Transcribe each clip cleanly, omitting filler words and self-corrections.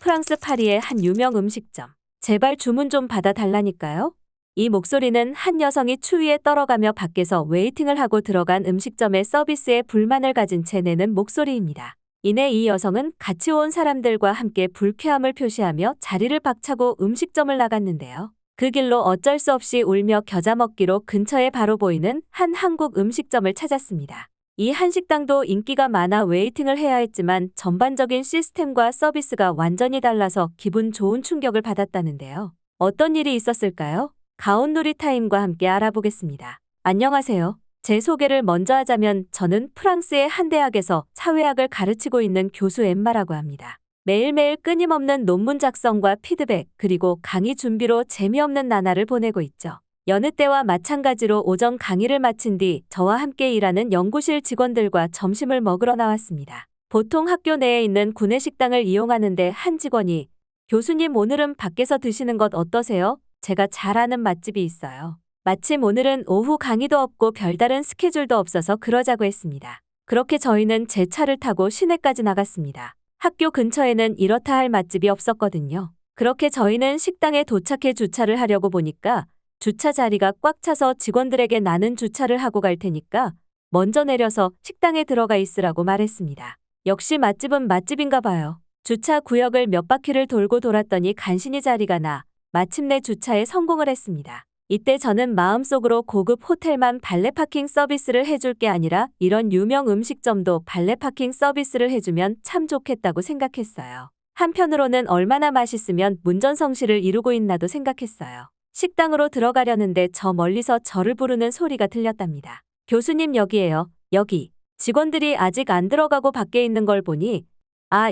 프랑스 파리의 한 유명 음식점. 제발 주문 좀 받아달라니까요? 이 목소리는 한 여성이 추위에 떨어가며 밖에서 웨이팅을 하고 들어간 음식점의 서비스에 불만을 가진 채 내는 목소리입니다. 이내 이 여성은 같이 온 사람들과 함께 불쾌함을 표시하며 자리를 박차고 음식점을 나갔는데요. 그 길로 어쩔 수 없이 울며 겨자 먹기로 근처에 바로 보이는 한 한국 음식점을 찾았습니다. 이 한식당도 인기가 많아 웨이팅을 해야 했지만 전반적인 시스템과 서비스가 완전히 달라서 기분 좋은 충격을 받았다는데요. 어떤 일이 있었을까요? 가온누리 타임과 함께 알아보겠습니다. 안녕하세요. 제 소개를 먼저 하자면 저는 프랑스의 한 대학에서 사회학을 가르치고 있는 교수 엠마라고 합니다. 매일매일 끊임없는 논문 작성과 피드백 그리고 강의 준비로 재미없는 나날을 보내고 있죠. 여느 때와 마찬가지로 오전 강의를 마친 뒤 저와 함께 일하는 연구실 직원들과 점심을 먹으러 나왔습니다. 보통 학교 내에 있는 구내식당을 이용하는데 한 직원이 교수님 오늘은 밖에서 드시는 것 어떠세요? 제가 잘 아는 맛집이 있어요. 마침 오늘은 오후 강의도 없고 별다른 스케줄도 없어서 그러자고 했습니다. 그렇게 저희는 제 차를 타고 시내까지 나갔습니다. 학교 근처에는 이렇다 할 맛집이 없었거든요. 그렇게 저희는 식당에 도착해 주차를 하려고 보니까 주차 자리가 꽉 차서 직원들에게 나는 주차를 하고 갈 테니까 먼저 내려서 식당에 들어가 있으라고 말했습니다. 역시 맛집은 맛집인가 봐요. 주차 구역을 몇 바퀴를 돌고 돌았더니 간신히 자리가 나 마침내 주차에 성공을 했습니다. 이때 저는 마음속으로 고급 호텔만 발레 파킹 서비스를 해줄 게 아니라 이런 유명 음식점도 발레 파킹 서비스를 해주면 참 좋겠다고 생각했어요. 한편으로는 얼마나 맛있으면 문전성시를 이루고 있나도 생각했어요. 식당으로 들어가려는데 저 멀리서 저를 부르는 소리가 들렸답니다. 교수님 여기에요. 여기. 직원들이 아직 안 들어가고 밖에 있는 걸 보니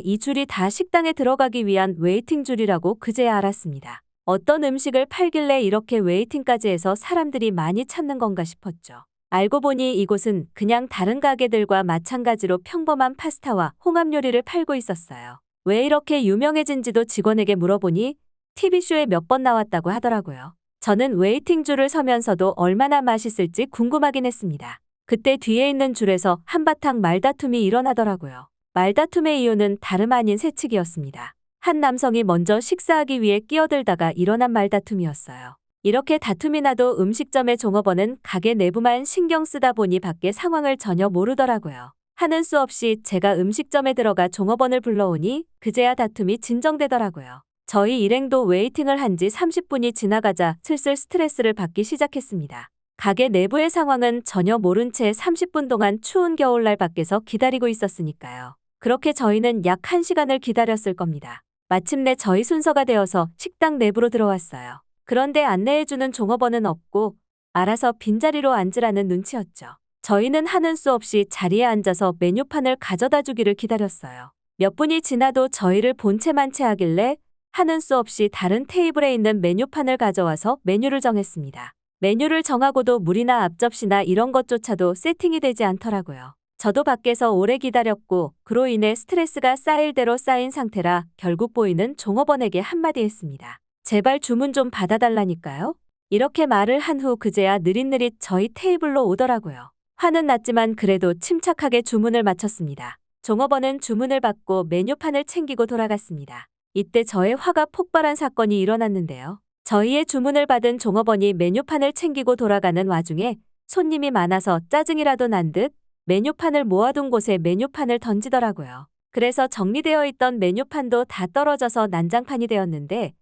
이 줄이 다 식당에 들어가기 위한 웨이팅 줄이라고 그제야 알았습니다. 어떤 음식을 팔길래 이렇게 웨이팅까지 해서 사람들이 많이 찾는 건가 싶었죠. 알고 보니 이곳은 그냥 다른 가게들과 마찬가지로 평범한 파스타와 홍합 요리를 팔고 있었어요. 왜 이렇게 유명해진지도 직원에게 물어보니 TV쇼에 몇 번 나왔다고 하더라고요. 저는 웨이팅 줄을 서면서도 얼마나 맛있을지 궁금하긴 했습니다. 그때 뒤에 있는 줄에서 한바탕 말다툼이 일어나더라고요. 말다툼의 이유는 다름 아닌 새치기였습니다. 한 남성이 먼저 식사하기 위해 끼어들다가 일어난 말다툼이었어요. 이렇게 다툼이 나도 음식점의 종업원은 가게 내부만 신경 쓰다 보니 밖의 상황을 전혀 모르더라고요. 하는 수 없이 제가 음식점에 들어가 종업원을 불러오니 그제야 다툼이 진정되더라고요. 저희 일행도 웨이팅을 한 지 30분이 지나가자 슬슬 스트레스를 받기 시작했습니다. 가게 내부의 상황은 전혀 모른 채 30분 동안 추운 겨울날 밖에서 기다리고 있었으니까요. 그렇게 저희는 약 1시간을 기다렸을 겁니다. 마침내 저희 순서가 되어서 식당 내부로 들어왔어요. 그런데 안내해주는 종업원은 없고 알아서 빈자리로 앉으라는 눈치였죠. 저희는 하는 수 없이 자리에 앉아서 메뉴판을 가져다 주기를 기다렸어요. 몇 분이 지나도 저희를 본체만 채하길래 하는 수 없이 다른 테이블에 있는 메뉴판을 가져와서 메뉴를 정했습니다. 메뉴를 정하고도 물이나 앞접시나 이런 것조차도 세팅이 되지 않더라고요. 저도 밖에서 오래 기다렸고 그로 인해 스트레스가 쌓일 대로 쌓인 상태라 결국 보이는 종업원에게 한마디 했습니다. 제발 주문 좀 받아달라니까요? 이렇게 말을 한 후 그제야 느릿느릿 저희 테이블로 오더라고요. 화는 났지만 그래도 침착하게 주문을 마쳤습니다. 종업원은 주문을 받고 메뉴판을 챙기고 돌아갔습니다. 이때 저의 화가 폭발한 사건이 일어났는데요. 저희의 주문을 받은 종업원이 메뉴판을 챙기고 돌아가는 와중에 손님이 많아서 짜증이라도 난 듯 메뉴판을 모아둔 곳에 메뉴판을 던지더라고요. 그래서 정리되어 있던 메뉴판도 다 떨어져서 난장판이 되었는데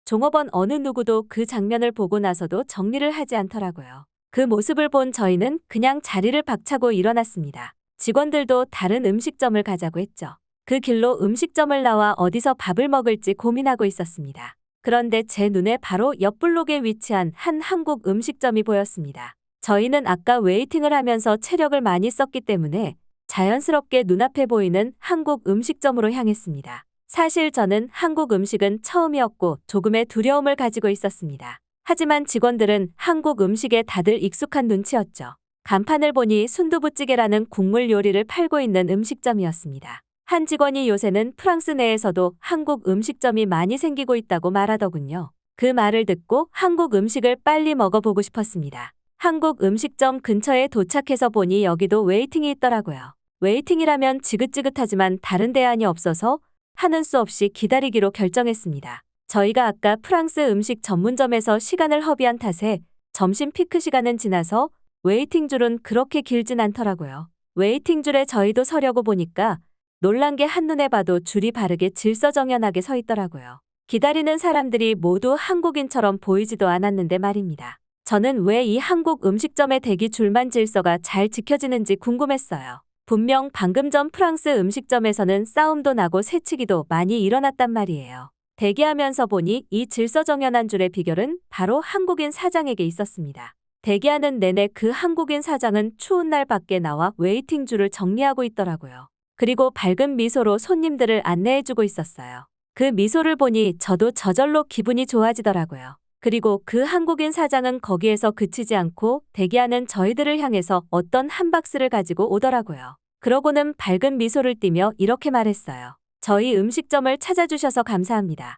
종업원 어느 누구도 그 장면을 보고 나서도 정리를 하지 않더라고요. 그 모습을 본 저희는 그냥 자리를 박차고 일어났습니다. 직원들도 다른 음식점을 가자고 했죠. 그 길로 음식점을 나와 어디서 밥을 먹을지 고민하고 있었습니다. 그런데 제 눈에 바로 옆 블록에 위치한 한 한국 음식점이 보였습니다. 저희는 아까 웨이팅을 하면서 체력을 많이 썼기 때문에 자연스럽게 눈앞에 보이는 한국 음식점으로 향했습니다. 사실 저는 한국 음식은 처음이었고 조금의 두려움을 가지고 있었습니다. 하지만 직원들은 한국 음식에 다들 익숙한 눈치였죠. 간판을 보니 순두부찌개라는 국물 요리를 팔고 있는 음식점이었습니다. 한 직원이 요새는 프랑스 내에서도 한국 음식점이 많이 생기고 있다고 말하더군요. 그 말을 듣고 한국 음식을 빨리 먹어보고 싶었습니다. 한국 음식점 근처에 도착해서 보니 여기도 웨이팅이 있더라고요. 웨이팅이라면 지긋지긋하지만 다른 대안이 없어서 하는 수 없이 기다리기로 결정했습니다. 저희가 아까 프랑스 음식 전문점에서 시간을 허비한 탓에 점심 피크 시간은 지나서 웨이팅 줄은 그렇게 길진 않더라고요. 웨이팅 줄에 저희도 서려고 보니까 놀란 게 한눈에 봐도 줄이 바르게 질서정연하게 서 있더라고요. 기다리는 사람들이 모두 한국인처럼 보이지도 않았는데 말입니다. 저는 왜 이 한국 음식점의 대기 줄만 질서가 잘 지켜지는지 궁금했어요. 분명 방금 전 프랑스 음식점에서는 싸움도 나고 새치기도 많이 일어났단 말이에요. 대기하면서 보니 이 질서정연한 줄의 비결은 바로 한국인 사장에게 있었습니다. 대기하는 내내 그 한국인 사장은 추운 날 밖에 나와 웨이팅 줄을 정리하고 있더라고요. 그리고 밝은 미소로 손님들을 안내해주고 있었어요. 그 미소를 보니 저도 저절로 기분이 좋아지더라고요. 그리고 그 한국인 사장은 거기에서 그치지 않고 대기하는 저희들을 향해서 어떤 한 박스를 가지고 오더라고요. 그러고는 밝은 미소를 띠며 이렇게 말했어요. 저희 음식점을 찾아주셔서 감사합니다.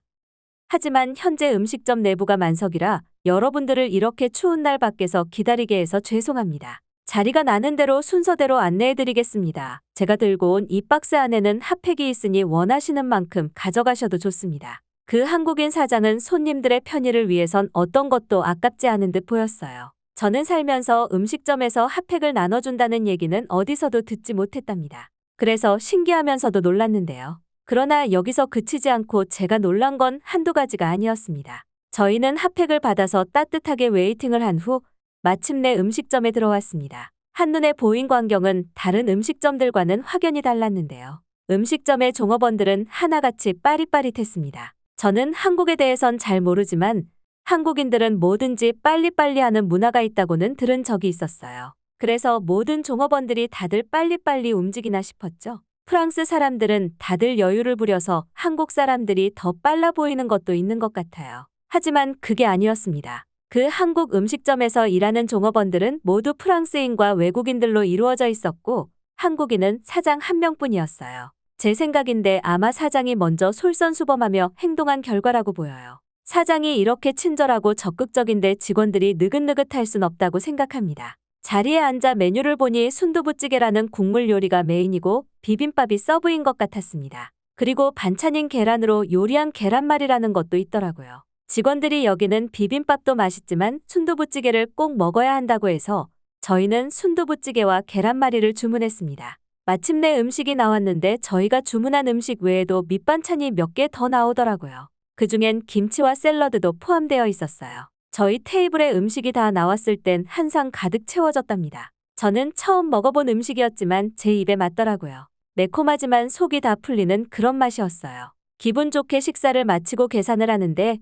하지만 현재 음식점 내부가 만석이라 여러분들을 이렇게 추운 날 밖에서 기다리게 해서 죄송합니다. 자리가 나는 대로 순서대로 안내해드리겠습니다. 제가 들고 온 이 박스 안에는 핫팩이 있으니 원하시는 만큼 가져가셔도 좋습니다. 그 한국인 사장은 손님들의 편의를 위해선 어떤 것도 아깝지 않은 듯 보였어요. 저는 살면서 음식점에서 핫팩을 나눠준다는 얘기는 어디서도 듣지 못했답니다. 그래서 신기하면서도 놀랐는데요. 그러나 여기서 그치지 않고 제가 놀란 건 한두 가지가 아니었습니다. 저희는 핫팩을 받아서 따뜻하게 웨이팅을 한 후 마침내 음식점에 들어왔습니다. 한눈에 보인 광경은 다른 음식점들과는 확연히 달랐는데요. 음식점의 종업원들은 하나같이 빠릿빠릿했습니다. 저는 한국에 대해선 잘 모르지만 한국인들은 뭐든지 빨리빨리 하는 문화가 있다고는 들은 적이 있었어요. 그래서 모든 종업원들이 다들 빨리빨리 움직이나 싶었죠. 프랑스 사람들은 다들 여유를 부려서 한국 사람들이 더 빨라 보이는 것도 있는 것 같아요. 하지만 그게 아니었습니다. 그 한국 음식점에서 일하는 종업원들은 모두 프랑스인과 외국인들로 이루어져 있었고 한국인은 사장 한 명뿐이었어요. 제 생각인데 아마 사장이 먼저 솔선수범하며 행동한 결과라고 보여요. 사장이 이렇게 친절하고 적극적인데 직원들이 느긋느긋할 순 없다고 생각합니다. 자리에 앉아 메뉴를 보니 순두부찌개라는 국물 요리가 메인이고 비빔밥이 서브인 것 같았습니다. 그리고 반찬인 계란으로 요리한 계란말이라는 것도 있더라고요. 직원들이 여기는 비빔밥도 맛있지만 순두부찌개를 꼭 먹어야 한다고 해서 저희는 순두부찌개와 계란말이를 주문했습니다. 마침내 음식이 나왔는데 저희가 주문한 음식 외에도 밑반찬이 몇 개 더 나오더라고요. 그중엔 김치와 샐러드도 포함되어 있었어요. 저희 테이블에 음식이 다 나왔을 땐 한 상 가득 채워졌답니다. 저는 처음 먹어본 음식이었지만 제 입에 맞더라고요. 매콤하지만 속이 다 풀리는 그런 맛이었어요. 기분 좋게 식사를 마치고 계산을 하는데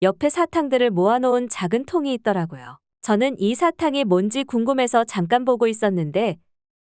옆에 사탕들을 모아놓은 작은 통이 있더라고요. 저는 이 사탕이 뭔지 궁금해서 잠깐 보고 있었는데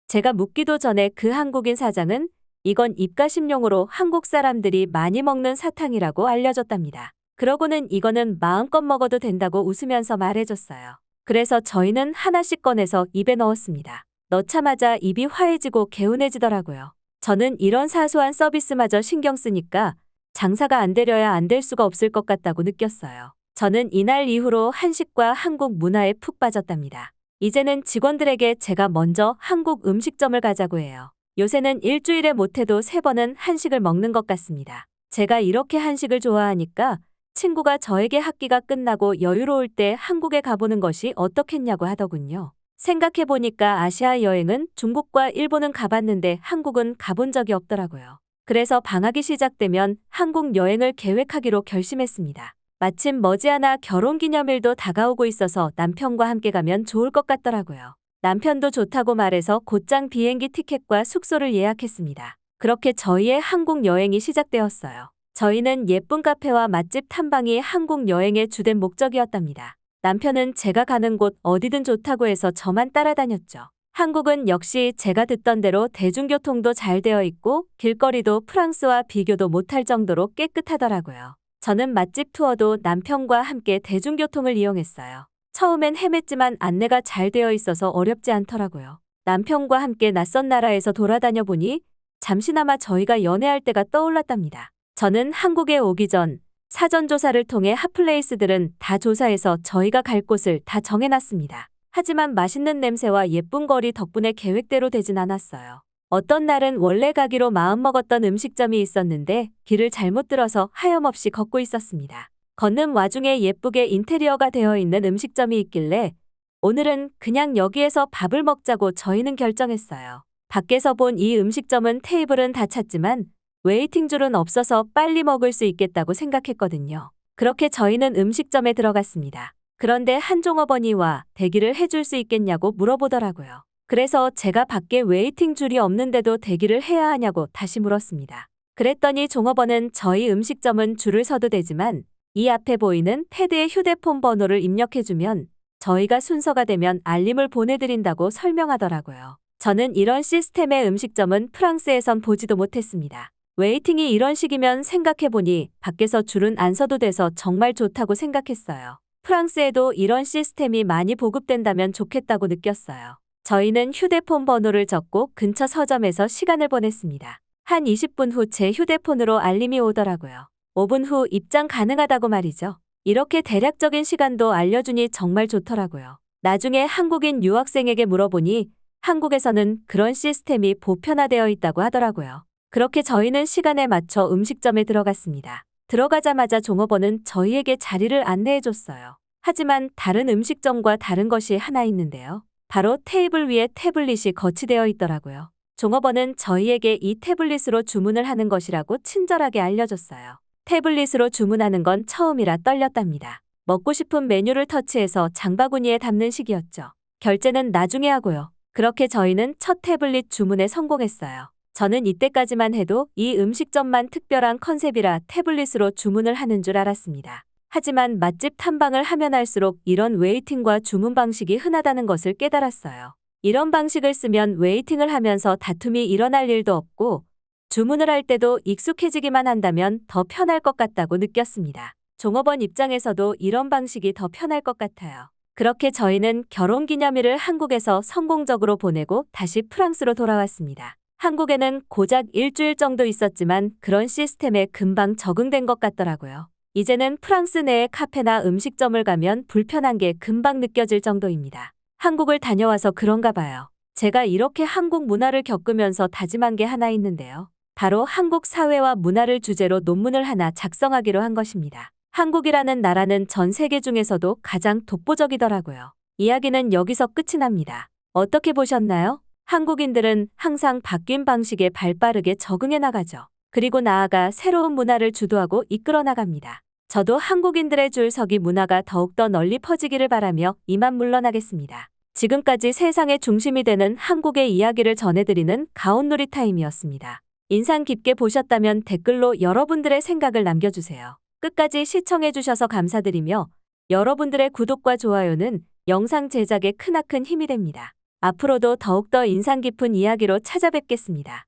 제가 묻기도 전에 그 한국인 사장은 이건 입가심용으로 한국 사람들이 많이 먹는 사탕이라고 알려줬답니다. 그러고는 이거는 마음껏 먹어도 된다고 웃으면서 말해줬어요. 그래서 저희는 하나씩 꺼내서 입에 넣었습니다. 넣자마자 입이 화해지고 개운해지더라고요. 저는 이런 사소한 서비스마저 신경 쓰니까 장사가 안 되려야 안 될 수가 없을 것 같다고 느꼈어요. 저는 이날 이후로 한식과 한국 문화에 푹 빠졌답니다. 이제는 직원들에게 제가 먼저 한국 음식점을 가자고 해요. 요새는 일주일에 못해도 3번은 한식을 먹는 것 같습니다. 제가 이렇게 한식을 좋아하니까 친구가 저에게 학기가 끝나고 여유로울 때 한국에 가보는 것이 어떻겠냐고 하더군요. 생각해보니까 아시아 여행은 중국과 일본은 가봤는데 한국은 가본 적이 없더라고요. 그래서 방학이 시작되면 한국 여행을 계획하기로 결심했습니다. 마침 머지않아 결혼기념일도 다가오고 있어서 남편과 함께 가면 좋을 것 같더라고요. 남편도 좋다고 말해서 곧장 비행기 티켓과 숙소를 예약했습니다. 그렇게 저희의 한국 여행이 시작되었어요. 저희는 예쁜 카페와 맛집 탐방이 한국 여행의 주된 목적이었답니다. 남편은 제가 가는 곳 어디든 좋다고 해서 저만 따라다녔죠. 한국은 역시 제가 듣던 대로 대중교통도 잘 되어 있고 길거리도 프랑스와 비교도 못할 정도로 깨끗하더라고요. 저는 맛집 투어도 남편과 함께 대중교통을 이용했어요. 처음엔 헤맸지만 안내가 잘 되어 있어서 어렵지 않더라고요. 남편과 함께 낯선 나라에서 돌아다녀 보니 잠시나마 저희가 연애할 때가 떠올랐답니다. 저는 한국에 오기 전 사전조사를 통해 핫플레이스들은 다 조사해서 저희가 갈 곳을 다 정해놨습니다. 하지만 맛있는 냄새와 예쁜 거리 덕분에 계획대로 되진 않았어요. 어떤 날은 원래 가기로 마음먹었던 음식점이 있었는데 길을 잘못 들어서 하염없이 걷고 있었습니다. 걷는 와중에 예쁘게 인테리어가 되어 있는 음식점이 있길래 오늘은 그냥 여기에서 밥을 먹자고 저희는 결정했어요. 밖에서 본 이 음식점은 테이블은 다 찼지만 웨이팅 줄은 없어서 빨리 먹을 수 있겠다고 생각했거든요. 그렇게 저희는 음식점에 들어갔습니다. 그런데 한 종업원이 와 대기를 해줄 수 있겠냐고 물어보더라고요. 그래서 제가 밖에 웨이팅 줄이 없는데도 대기를 해야 하냐고 다시 물었습니다. 그랬더니 종업원은 저희 음식점은 줄을 서도 되지만 이 앞에 보이는 패드에 휴대폰 번호를 입력해주면 저희가 순서가 되면 알림을 보내드린다고 설명하더라고요. 저는 이런 시스템의 음식점은 프랑스에선 보지도 못했습니다. 웨이팅이 이런 식이면 생각해보니 밖에서 줄은 안 서도 돼서 정말 좋다고 생각했어요. 프랑스에도 이런 시스템이 많이 보급된다면 좋겠다고 느꼈어요. 저희는 휴대폰 번호를 적고 근처 서점에서 시간을 보냈습니다. 한 20분 후 제 휴대폰으로 알림이 오더라고요. 5분 후 입장 가능하다고 말이죠. 이렇게 대략적인 시간도 알려주니 정말 좋더라고요. 나중에 한국인 유학생에게 물어보니 한국에서는 그런 시스템이 보편화되어 있다고 하더라고요. 그렇게 저희는 시간에 맞춰 음식점에 들어갔습니다. 들어가자마자 종업원은 저희에게 자리를 안내해줬어요. 하지만 다른 음식점과 다른 것이 하나 있는데요. 바로 테이블 위에 태블릿이 거치되어 있더라고요. 종업원은 저희에게 이 태블릿으로 주문을 하는 것이라고 친절하게 알려줬어요. 태블릿으로 주문하는 건 처음이라 떨렸답니다. 먹고 싶은 메뉴를 터치해서 장바구니에 담는 식이었죠. 결제는 나중에 하고요. 그렇게 저희는 첫 태블릿 주문에 성공했어요. 저는 이때까지만 해도 이 음식점만 특별한 컨셉이라 태블릿으로 주문을 하는 줄 알았습니다. 하지만 맛집 탐방을 하면 할수록 이런 웨이팅과 주문 방식이 흔하다는 것을 깨달았어요. 이런 방식을 쓰면 웨이팅을 하면서 다툼이 일어날 일도 없고 주문을 할 때도 익숙해지기만 한다면 더 편할 것 같다고 느꼈습니다. 종업원 입장에서도 이런 방식이 더 편할 것 같아요. 그렇게 저희는 결혼기념일을 한국에서 성공적으로 보내고 다시 프랑스로 돌아왔습니다. 한국에는 고작 일주일 정도 있었지만 그런 시스템에 금방 적응된 것 같더라고요. 이제는 프랑스 내의 카페나 음식점을 가면 불편한 게 금방 느껴질 정도입니다. 한국을 다녀와서 그런가 봐요. 제가 이렇게 한국 문화를 겪으면서 다짐한 게 하나 있는데요. 바로 한국 사회와 문화를 주제로 논문을 하나 작성하기로 한 것입니다. 한국이라는 나라는 전 세계 중에서도 가장 독보적이더라고요. 이야기는 여기서 끝이 납니다. 어떻게 보셨나요? 한국인들은 항상 바뀐 방식에 발빠르게 적응해 나가죠. 그리고 나아가 새로운 문화를 주도하고 이끌어 나갑니다. 저도 한국인들의 줄서기 문화가 더욱더 널리 퍼지기를 바라며 이만 물러나겠습니다. 지금까지 세상의 중심이 되는 한국의 이야기를 전해드리는 가온누리 타임이었습니다. 인상 깊게 보셨다면 댓글로 여러분들의 생각을 남겨주세요. 끝까지 시청해주셔서 감사드리며 여러분들의 구독과 좋아요는 영상 제작에 크나큰 힘이 됩니다. 앞으로도 더욱더 인상 깊은 이야기로 찾아뵙겠습니다.